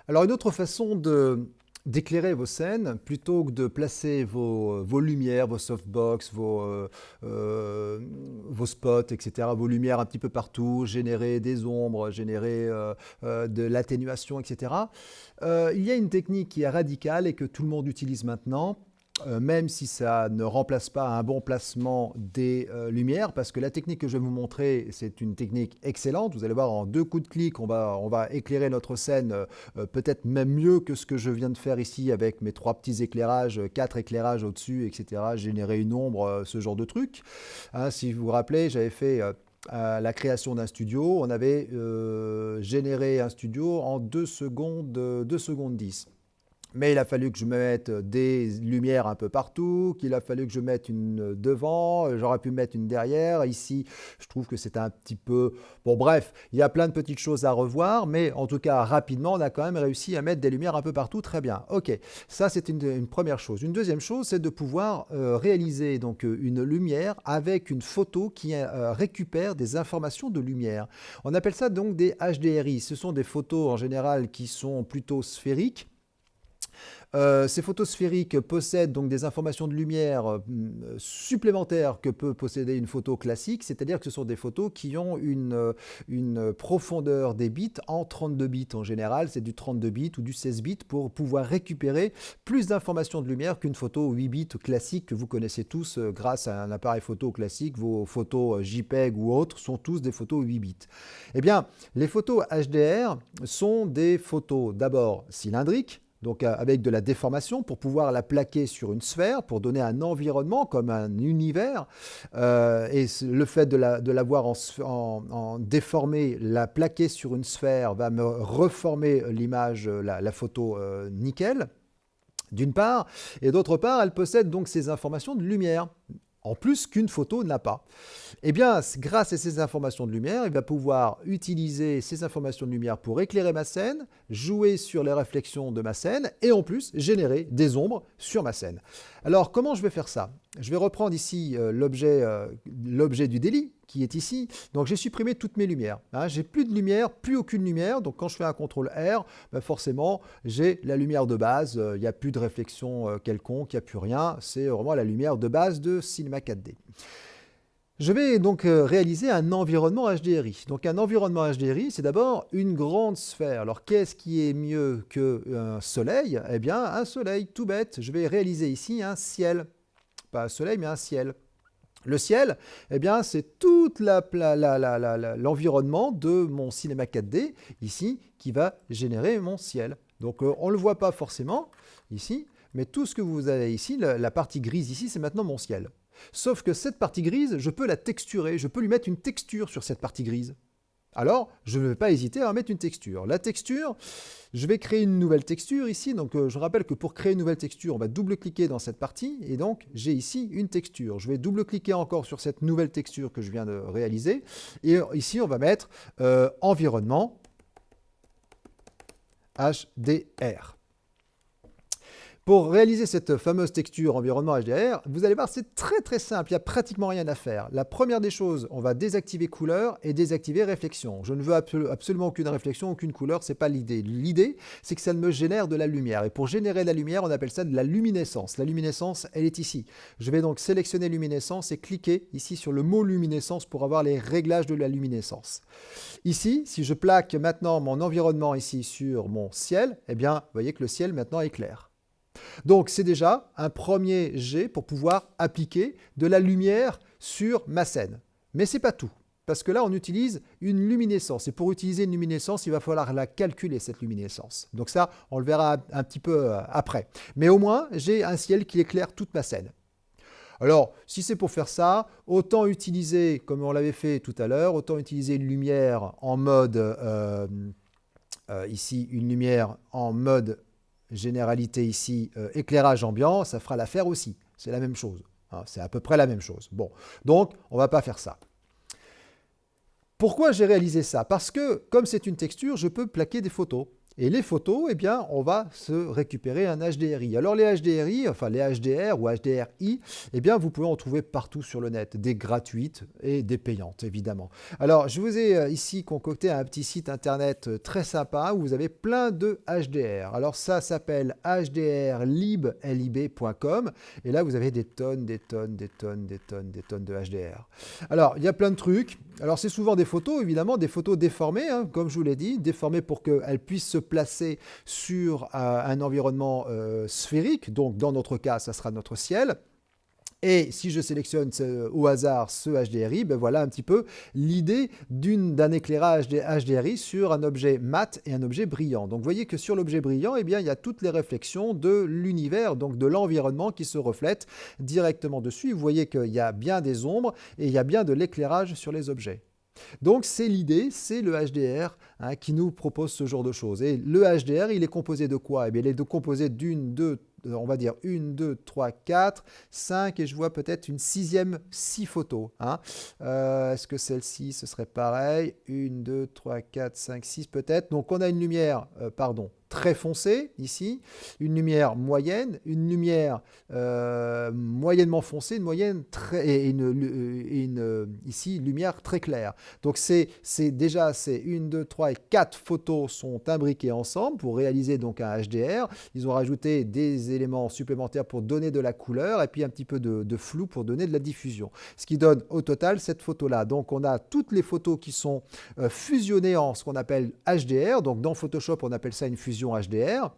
Alors une autre façon d'éclairer vos scènes, plutôt que de placer vos lumières, vos softbox, vos spots, etc., vos lumières un petit peu partout, générer des ombres, générer de l'atténuation, etc., il y a une technique qui est radicale et que tout le monde utilise maintenant, même si ça ne remplace pas un bon placement des lumières, parce que la technique que je vais vous montrer, c'est une technique excellente. Vous allez voir, en 2 coups de clic, on va éclairer notre scène peut-être même mieux que ce que je viens de faire ici avec mes 3 petits éclairages, 4 éclairages au-dessus, etc., générer une ombre, ce genre de truc. Hein, si vous vous rappelez, j'avais fait à la création d'un studio, on avait généré un studio en 2 secondes, 2 secondes 10. Mais il a fallu que je mette des lumières un peu partout, qu'il a fallu que je mette une devant, j'aurais pu mettre une derrière. Ici, je trouve que c'est un petit peu... Bon, bref, il y a plein de petites choses à revoir, mais en tout cas, rapidement, on a quand même réussi à mettre des lumières un peu partout. Très bien. OK, ça, c'est une première chose. Une deuxième chose, c'est de pouvoir réaliser donc, une lumière avec une photo qui récupère des informations de lumière. On appelle ça donc des HDRI. Ce sont des photos en général qui sont plutôt sphériques. Ces photos sphériques possèdent donc des informations de lumière supplémentaires que peut posséder une photo classique, c'est-à-dire que ce sont des photos qui ont une profondeur des bits en 32 bits. En général, c'est du 32 bits ou du 16 bits pour pouvoir récupérer plus d'informations de lumière qu'une photo 8 bits classique que vous connaissez tous grâce à un appareil photo classique. Vos photos JPEG ou autres sont tous des photos 8 bits. Eh bien, les photos HDR sont des photos d'abord cylindriques, donc avec de la déformation pour pouvoir la plaquer sur une sphère, pour donner un environnement comme un univers. Et le fait de l'avoir en déformé, la plaquer sur une sphère va me reformer l'image, la photo nickel, d'une part. Et d'autre part, elle possède donc ces informations de lumière, en plus qu'une photo n'a pas. Eh bien, grâce à ces informations de lumière, il va pouvoir utiliser ces informations de lumière pour éclairer ma scène, jouer sur les réflexions de ma scène et en plus générer des ombres sur ma scène. Alors, comment je vais faire ça? Je vais reprendre ici l'objet du délit qui est ici. Donc, j'ai supprimé toutes mes lumières. Hein. J'ai plus de lumière, plus aucune lumière. Donc, quand je fais un CTRL R, ben forcément, j'ai la lumière de base. Il n'y a plus de réflexion quelconque, il n'y a plus rien. C'est vraiment la lumière de base de Cinema 4D. Je vais donc réaliser un environnement HDRI. Donc un environnement HDRI, c'est d'abord une grande sphère. Alors qu'est-ce qui est mieux qu'un soleil? Eh bien un soleil, tout bête. Je vais réaliser ici un ciel. Pas un soleil, mais un ciel. Le ciel, eh bien, c'est tout l'environnement de mon cinéma 4D, ici, qui va générer mon ciel. Donc on ne le voit pas forcément, ici, mais tout ce que vous avez ici, la partie grise ici, c'est maintenant mon ciel. Sauf que cette partie grise, je peux la texturer, je peux lui mettre une texture sur cette partie grise. Alors, je ne vais pas hésiter à mettre une texture. La texture, je vais créer une nouvelle texture ici. Donc, je rappelle que pour créer une nouvelle texture, on va double-cliquer dans cette partie. Et donc, j'ai ici une texture. Je vais double-cliquer encore sur cette nouvelle texture que je viens de réaliser. Et ici, on va mettre environnement HDR. Pour réaliser cette fameuse texture environnement HDR, vous allez voir, c'est très très simple, il n'y a pratiquement rien à faire. La première des choses, on va désactiver couleur et désactiver réflexion. Je ne veux absolument aucune réflexion, aucune couleur, ce n'est pas l'idée. L'idée, c'est que ça me génère de la lumière. Et pour générer de la lumière, on appelle ça de la luminescence. La luminescence, elle est ici. Je vais donc sélectionner luminescence et cliquer ici sur le mot luminescence pour avoir les réglages de la luminescence. Ici, si je plaque maintenant mon environnement ici sur mon ciel, eh bien, vous voyez que le ciel maintenant est clair. Donc c'est déjà un premier jet pour pouvoir appliquer de la lumière sur ma scène. Mais ce n'est pas tout, parce que là on utilise une luminescence. Et pour utiliser une luminescence, il va falloir la calculer, cette luminescence. Donc ça, on le verra un petit peu après. Mais au moins, j'ai un ciel qui éclaire toute ma scène. Alors, si c'est pour faire ça, autant utiliser, comme on l'avait fait tout à l'heure, autant utiliser une lumière en mode, ici, une lumière en mode généralité ici, éclairage ambiant, ça fera l'affaire aussi. C'est la même chose. Hein, c'est à peu près la même chose. Bon, donc on ne va pas faire ça. Pourquoi j'ai réalisé ça? Parce que, comme c'est une texture, je peux plaquer des photos. Et les photos, eh bien, on va se récupérer un HDRI. Alors les HDRI, enfin les HDR ou HDRI, eh bien, vous pouvez en trouver partout sur le net, des gratuites et des payantes, évidemment. Alors, je vous ai ici concocté un petit site internet très sympa où vous avez plein de HDR. Alors, ça s'appelle hdrlib.com et là, vous avez des tonnes de HDR. Alors, il y a plein de trucs. Alors, c'est souvent des photos, évidemment, des photos déformées, hein, comme je vous l'ai dit, déformées pour qu'elles puissent se placer sur un environnement sphérique. Donc, dans notre cas, ça sera notre ciel. Et si je sélectionne au hasard ce HDRI, ben voilà un petit peu l'idée d'un éclairage HDRI sur un objet mat et un objet brillant. Donc vous voyez que sur l'objet brillant, eh bien, il y a toutes les réflexions de l'univers, donc de l'environnement qui se reflètent directement dessus. Vous voyez qu'il y a bien des ombres et il y a bien de l'éclairage sur les objets. Donc c'est l'idée, c'est le HDR qui nous propose ce genre de choses. Et le HDR, il est composé de quoi? Eh bien, il est composé on va dire 1, 2, 3, 4, 5 et je vois peut-être une sixième, 6 photos. Est-ce que celle-ci, ce serait pareil? 1, 2, 3, 4, 5, 6 peut-être. Donc on a une lumière, très foncée ici, une lumière moyenne, une lumière moyennement foncée, une moyenne et ici, lumière très claire. Donc c'est 1, 2, 3 et 4 photos sont imbriquées ensemble pour réaliser donc un HDR. Ils ont rajouté des éléments supplémentaires pour donner de la couleur et puis un petit peu de flou pour donner de la diffusion. Ce qui donne au total cette photo-là. Donc on a toutes les photos qui sont fusionnées en ce qu'on appelle HDR. Donc dans Photoshop, on appelle ça une fusion HDR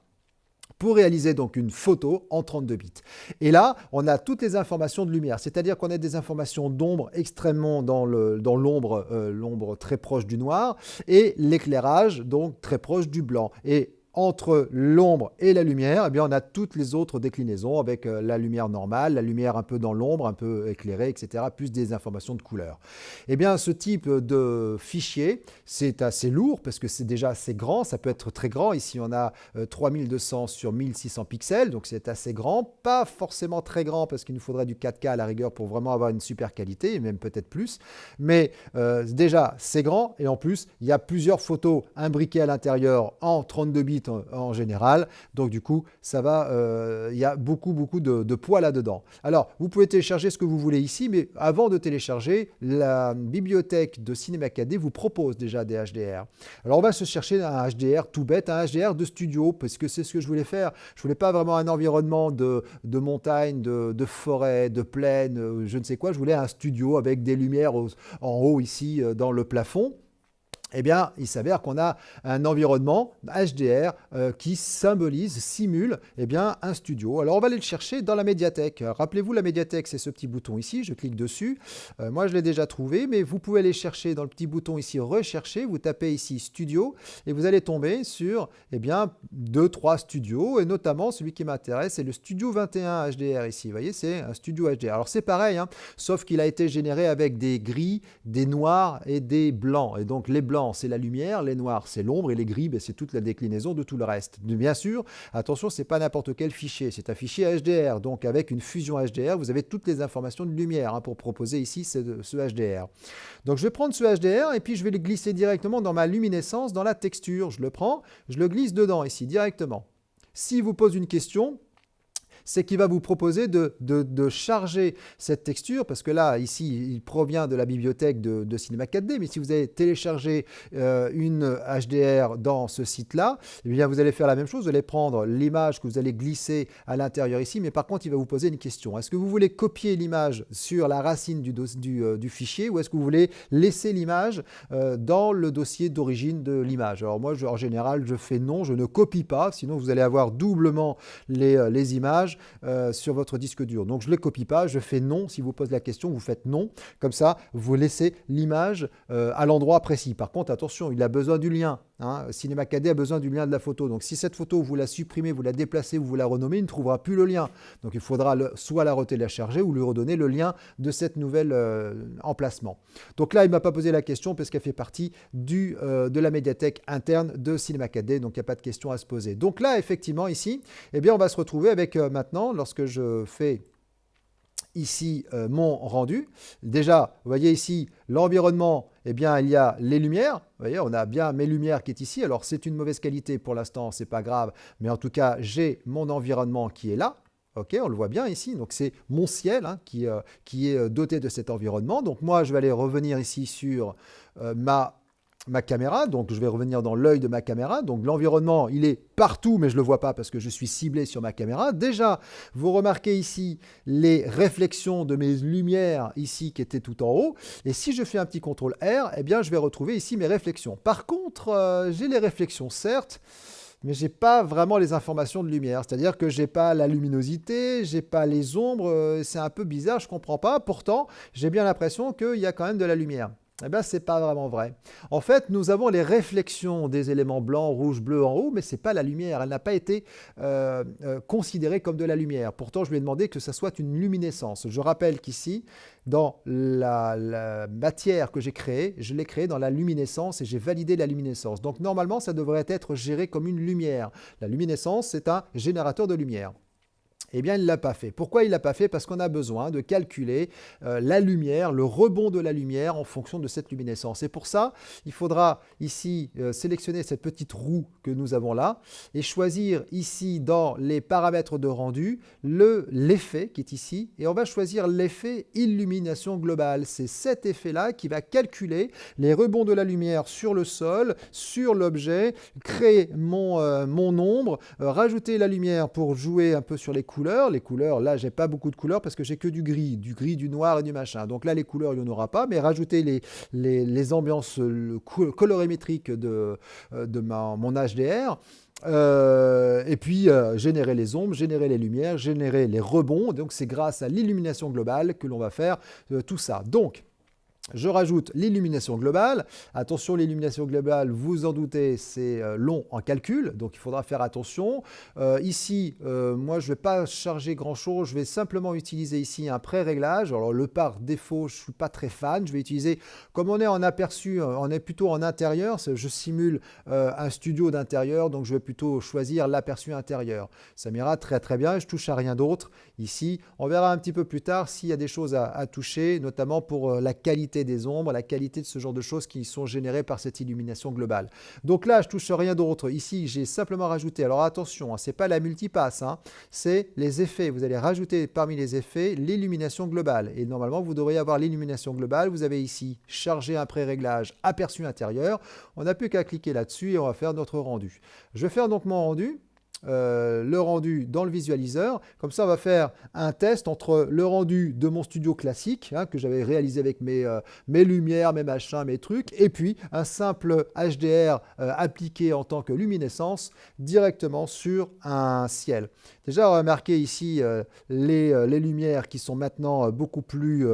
pour réaliser donc une photo en 32 bits. Et là, on a toutes les informations de lumière, c'est-à-dire qu'on a des informations d'ombre extrêmement dans l'ombre, l'ombre très proche du noir, et l'éclairage donc très proche du blanc. Et entre l'ombre et la lumière, eh bien, on a toutes les autres déclinaisons avec la lumière normale, la lumière un peu dans l'ombre, un peu éclairée, etc., plus des informations de couleur. Eh bien, ce type de fichier, c'est assez lourd parce que c'est déjà assez grand, ça peut être très grand. Ici, on a 3200 sur 1600 pixels, donc c'est assez grand. Pas forcément très grand parce qu'il nous faudrait du 4K à la rigueur pour vraiment avoir une super qualité, et même peut-être plus. Mais déjà, c'est grand et en plus, il y a plusieurs photos imbriquées à l'intérieur en 32 bits en général. Donc du coup, ça va, il y a beaucoup de poids là-dedans. Alors, vous pouvez télécharger ce que vous voulez ici, mais avant de télécharger, la bibliothèque de Cinema 4D vous propose déjà des HDR. Alors, on va se chercher un HDR tout bête, un HDR de studio, parce que c'est ce que je voulais faire. Je voulais pas vraiment un environnement de montagne, de forêt, de plaine, je ne sais quoi. Je voulais un studio avec des lumières en haut ici dans le plafond. Eh bien, il s'avère qu'on a un environnement HDR qui simule un studio. Alors, on va aller le chercher dans la médiathèque. Rappelez-vous, la médiathèque, c'est ce petit bouton ici. Je clique dessus. Moi, je l'ai déjà trouvé, mais vous pouvez aller chercher dans le petit bouton ici, rechercher. Vous tapez ici Studio et vous allez tomber sur 2-3 studios et notamment celui qui m'intéresse, c'est le Studio 21 HDR ici. Vous voyez, c'est un studio HDR. Alors, c'est pareil, sauf qu'il a été généré avec des gris, des noirs et des blancs. Et donc, les blancs, c'est la lumière, les noirs, c'est l'ombre et les gris, c'est toute la déclinaison de tout le reste. Bien sûr, attention, c'est pas n'importe quel fichier, c'est un fichier HDR. Donc avec une fusion HDR, vous avez toutes les informations de lumière pour proposer ici ce HDR. Donc je vais prendre ce HDR et puis je vais le glisser directement dans ma luminescence, dans la texture. Je le prends, je le glisse dedans ici directement. S'il vous pose une question, c'est qu'il va vous proposer de charger cette texture, parce que là, ici, il provient de la bibliothèque de Cinema 4D, mais si vous avez téléchargé une HDR dans ce site-là, eh bien, vous allez faire la même chose, vous allez prendre l'image que vous allez glisser à l'intérieur ici, mais par contre, il va vous poser une question. Est-ce que vous voulez copier l'image sur la racine du fichier, ou est-ce que vous voulez laisser l'image dans le dossier d'origine de l'image? Alors moi, en général, je fais non, je ne copie pas, sinon vous allez avoir doublement les images sur votre disque dur. Donc je ne les copie pas, je fais non. Si vous posez la question, vous faites non. Comme ça, vous laissez l'image à l'endroit précis. Par contre, attention, il a besoin du lien. Cinema 4D a besoin du lien de la photo. Donc si cette photo, vous la supprimez, vous la déplacez, vous la renommez, il ne trouvera plus le lien. Donc il faudra soit la télécharger ou lui redonner le lien de cette nouvelle emplacement. Donc là, il ne m'a pas posé la question parce qu'elle fait partie de la médiathèque interne de Cinema 4D. Donc il n'y a pas de question à se poser. Donc là, effectivement, ici, eh bien, on va se retrouver avec maintenant, lorsque je fais ici mon rendu. Déjà, vous voyez ici, l'environnement eh bien, il y a les lumières. Vous voyez, on a bien mes lumières qui est ici. Alors, c'est une mauvaise qualité pour l'instant, c'est pas grave. Mais en tout cas, j'ai mon environnement qui est là. OK, on le voit bien ici. Donc, c'est mon ciel hein, qui est doté de cet environnement. Donc, moi, je vais aller revenir ici sur ma caméra. Donc, je vais revenir dans l'œil de ma caméra. Donc, l'environnement, il est partout, mais je ne le vois pas parce que je suis ciblé sur ma caméra. Déjà, vous remarquez ici les réflexions de mes lumières ici qui étaient tout en haut. Et si je fais un petit CTRL R, eh bien, je vais retrouver ici mes réflexions. Par contre, j'ai les réflexions, certes, mais je n'ai pas vraiment les informations de lumière. C'est-à-dire que je n'ai pas la luminosité, je n'ai pas les ombres. C'est un peu bizarre, je ne comprends pas. Pourtant, j'ai bien l'impression qu'il y a quand même de la lumière. Eh bien, ce n'est pas vraiment vrai. En fait, nous avons les réflexions des éléments blancs, rouges, bleus en haut, mais ce n'est pas la lumière. Elle n'a pas été considérée comme de la lumière. Pourtant, je lui ai demandé que ça soit une luminescence. Je rappelle qu'ici, dans la matière que j'ai créée, je l'ai créée dans la luminescence et j'ai validé la luminescence. Donc, normalement, ça devrait être géré comme une lumière. La luminescence, c'est un générateur de lumière. Eh bien, il ne l'a pas fait. Pourquoi il ne l'a pas fait? Parce qu'on a besoin de calculer la lumière, le rebond de la lumière en fonction de cette luminescence. Et pour ça, il faudra ici sélectionner cette petite roue que nous avons là et choisir ici dans les paramètres de rendu l'effet qui est ici. Et on va choisir l'effet illumination globale. C'est cet effet-là qui va calculer les rebonds de la lumière sur le sol, sur l'objet, créer mon ombre, rajouter la lumière pour jouer un peu sur les couleurs. Les couleurs, là, j'ai pas beaucoup de couleurs parce que j'ai que du gris, du noir et du machin. Donc là, les couleurs, il n'y en aura pas, mais rajouter les ambiances colorimétriques de mon HDR. Et puis générer les ombres, générer les lumières, générer les rebonds. Donc c'est grâce à l'illumination globale que l'on va faire tout ça. Donc, je rajoute l'illumination globale. Attention, l'illumination globale, vous en doutez, c'est long en calcul, donc il faudra faire attention. Ici, moi, je ne vais pas charger grand-chose. Je vais simplement utiliser ici un pré-réglage. Alors, le par défaut, je ne suis pas très fan. Je vais utiliser, comme on est en aperçu, on est plutôt en intérieur. Je simule un studio d'intérieur, donc je vais plutôt choisir l'aperçu intérieur. Ça m'ira très, très bien. Je ne touche à rien d'autre ici. On verra un petit peu plus tard s'il y a des choses à toucher, notamment pour la qualité des ombres, la qualité de ce genre de choses qui sont générées par cette illumination globale. Donc là, je touche rien d'autre. Ici, j'ai simplement rajouté, alors attention, hein, ce n'est pas la multipasse, hein, c'est les effets. Vous allez rajouter parmi les effets l'illumination globale. Et normalement, vous devriez avoir l'illumination globale. Vous avez ici chargé un pré-réglage aperçu intérieur. On n'a plus qu'à cliquer là-dessus et on va faire notre rendu. Je vais faire donc mon rendu. Le rendu dans le visualiseur. Comme ça, on va faire un test entre le rendu de mon studio classique, hein, que j'avais réalisé avec mes lumières, mes machins, mes trucs, et puis un simple HDR appliqué en tant que luminescence directement sur un ciel. Déjà, remarquez ici les lumières qui sont maintenant beaucoup plus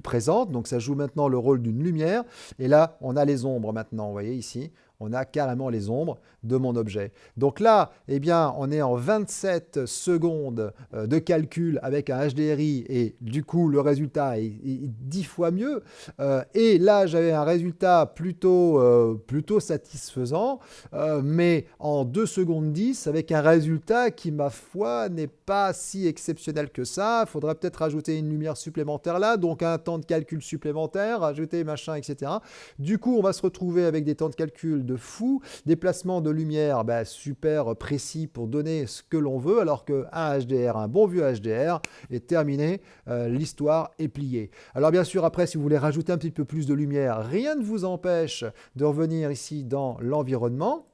présentes. Donc, ça joue maintenant le rôle d'une lumière. Et là, on a les ombres maintenant, vous voyez ici. On a carrément les ombres de mon objet. Donc là, eh bien, on est en 27 secondes de calcul avec un HDRI et du coup, le résultat est 10 fois mieux. Et là, j'avais un résultat plutôt satisfaisant, mais en 2 secondes 10, avec un résultat qui, ma foi, n'est pas si exceptionnel que ça. Il faudrait peut-être rajouter une lumière supplémentaire là, donc un temps de calcul supplémentaire, rajouter machin, etc. Du coup, on va se retrouver avec des temps de calcul de fou, des placements de lumière super précis pour donner ce que l'on veut, alors qu'un HDR, un bon vieux HDR, est terminé, l'histoire est pliée. Alors bien sûr, après, si vous voulez rajouter un petit peu plus de lumière, rien ne vous empêche de revenir ici dans l'environnement,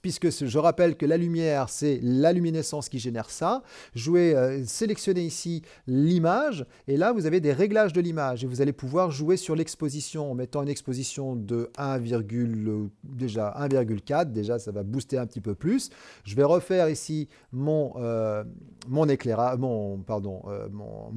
puisque je rappelle que la lumière, c'est la luminescence qui génère ça. Je vais sélectionner ici l'image, et là, vous avez des réglages de l'image, et vous allez pouvoir jouer sur l'exposition en mettant une exposition de 1,4, déjà, ça va booster un petit peu plus. Je vais refaire ici mon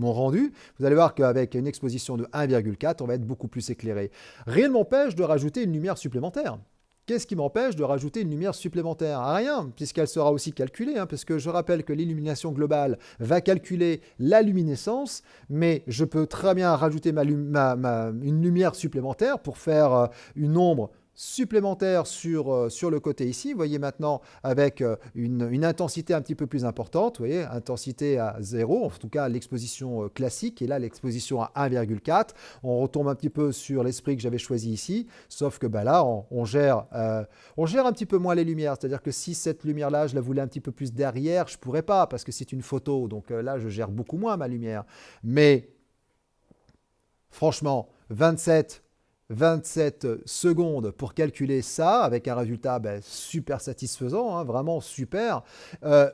rendu. Vous allez voir qu'avec une exposition de 1,4, on va être beaucoup plus éclairé. Rien ne m'empêche de rajouter une lumière supplémentaire. Qu'est-ce qui m'empêche de rajouter une lumière supplémentaire? Rien, puisqu'elle sera aussi calculée, hein, parce que je rappelle que l'illumination globale va calculer la luminescence, mais je peux très bien rajouter une lumière supplémentaire pour faire une ombre supplémentaire sur le côté ici. Vous voyez maintenant avec une intensité un petit peu plus importante. Vous voyez, intensité à 0, en tout cas l'exposition classique, et là l'exposition à 1,4. On retombe un petit peu sur l'esprit que j'avais choisi ici, sauf que bah, là, on gère un petit peu moins les lumières. C'est-à-dire que si cette lumière-là, je la voulais un petit peu plus derrière, je ne pourrais pas parce que c'est une photo. Donc là, je gère beaucoup moins ma lumière. Mais franchement, 27 secondes pour calculer ça avec un résultat ben, super satisfaisant, hein, vraiment super.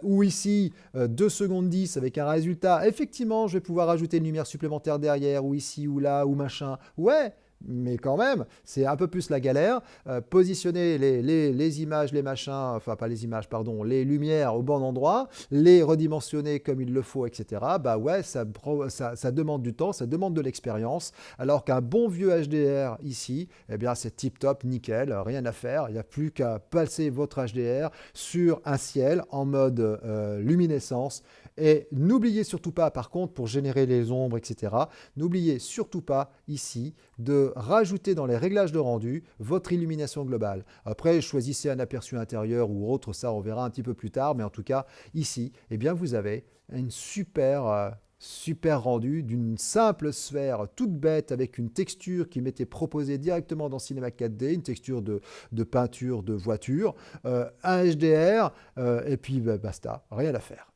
Ou ici, 2 secondes 10 avec un résultat, effectivement, je vais pouvoir ajouter une lumière supplémentaire derrière, ou ici, ou là, ou machin. Ouais, mais quand même, c'est un peu plus la galère. Positionner les images, les machins, enfin pas les images, pardon, les lumières au bon endroit, les redimensionner comme il le faut, etc. Bah ouais, ça demande du temps, ça demande de l'expérience. Alors qu'un bon vieux HDR ici, eh bien c'est tip top, nickel, rien à faire. Il n'y a plus qu'à passer votre HDR sur un ciel en mode luminescence. Et n'oubliez surtout pas, par contre, pour générer les ombres, etc., n'oubliez surtout pas ici de rajouter dans les réglages de rendu votre illumination globale. Après, choisissez un aperçu intérieur ou autre, ça on verra un petit peu plus tard, mais en tout cas, ici, eh bien, vous avez une super rendu d'une simple sphère toute bête avec une texture qui m'était proposée directement dans Cinema 4D, une texture de peinture de voiture, un HDR, et puis bah, basta, rien à faire.